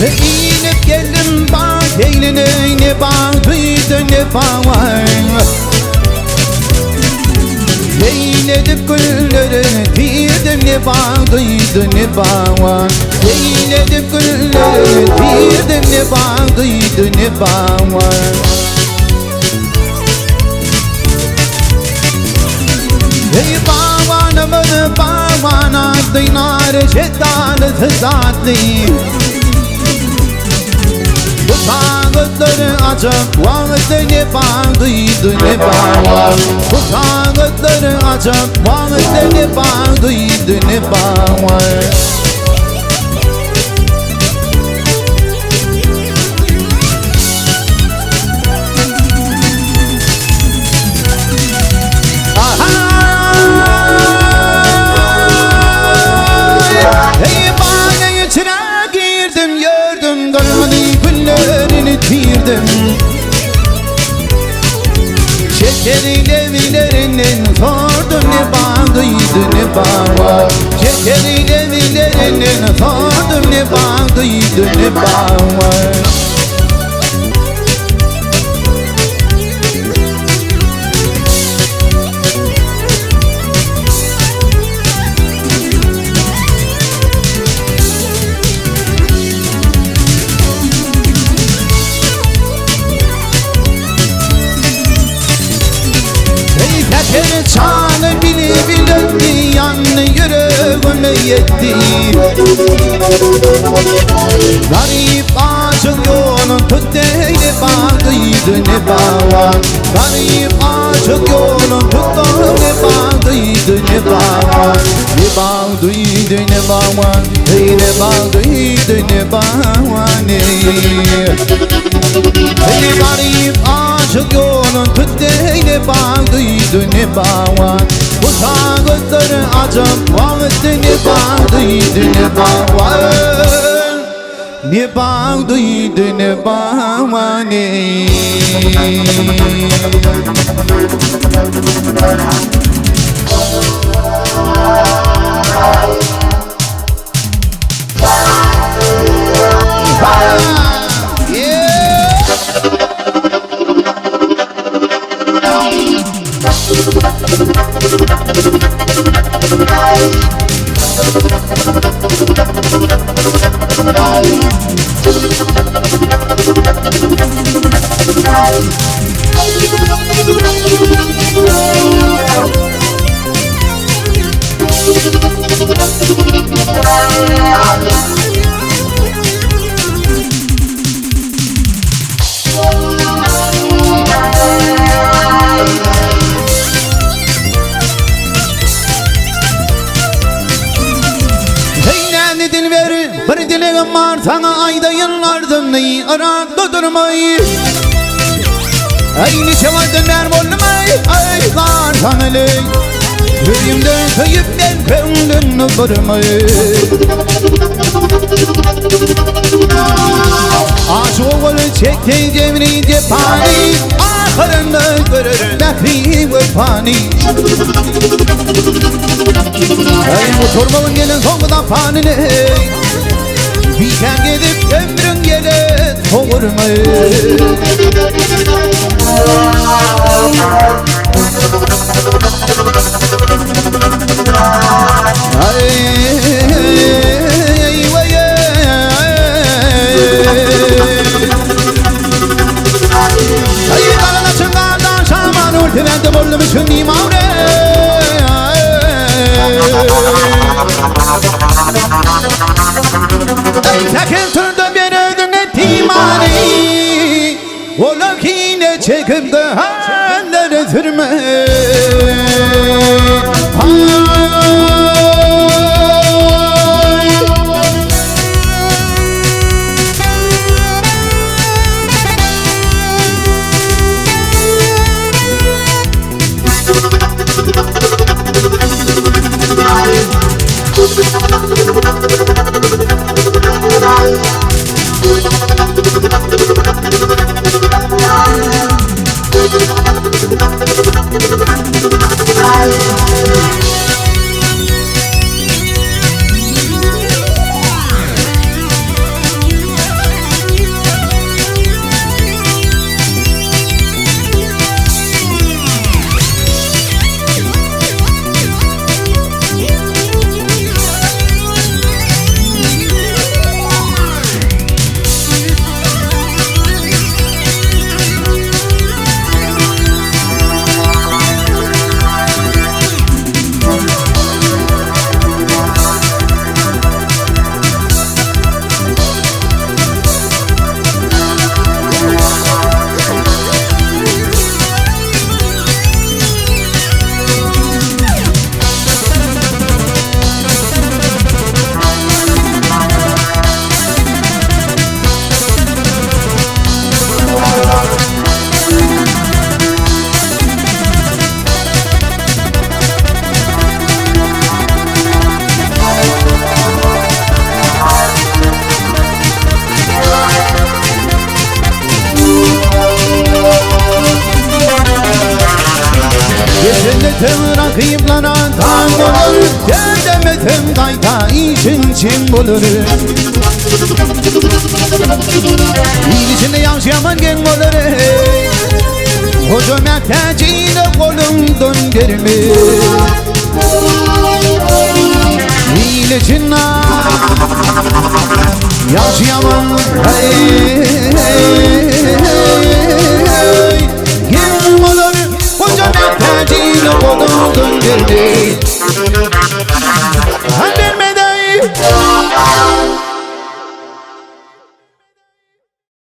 İnip geldim bak eline ne bagduydy ne var. Eyledik gülleri tirdim ne bagduydy ne var. Eyledik gülleri tirdim ne bagduydy ne var. Ey bavanımın bavana dinar şeddanı tızatlı. Utağıtları açıp vaatı ne bagduydy ne var. Utağıtları açıp vaatı ne bagduydy ne var. Hey bana içine girdim gördüm görmedi güllerini tirdim. Şekerin evlerinden sordum ne bagduydy ne var. Şekerin evlerinden sordum ne bagduydy ne var. Teker çanı bile biletti yanı yüreğime yetti. Garip aşık yolun tuttu ne bagduydy ne var. Garip aşık yolun tuttu ne bagduydy ne var. Ne bagduydy ne var. Hey ne bagduydy ne var ne. Hey garip aşık yolun tuttu ne bagduydy ne var. Utağıtları açıp vaatı ne bagduydy ne var. Ne bagduydy ne var ne. Bir dileğim var sana ayda yıllardır neyi Yrakda durmayı. Aynı şevadın er olmayı aylar tanılı. Yüreğimden kayıp ben kendini vurmayı. Aşık olup çekeceğim cephani. Ahırında görürüm nefri ve fani. Ey bu torbalın gelin sonunda fanini. Biten gidip ömrün gele doğurmayı. Ay karına çıngardan şaman ultimende bollumuşun imavre. Tekin türde bir ödüne timani. Ola ki ne çekip de hallere sürme. kıyıplanan tan olur. Demedim kayda için çim olur. İyi içinde yaşaman gen olur. Hocam erteciyle kolumdan gelme. İyi içinde yaşaman gen olur. Hocam erteciyle kolumdan gelme.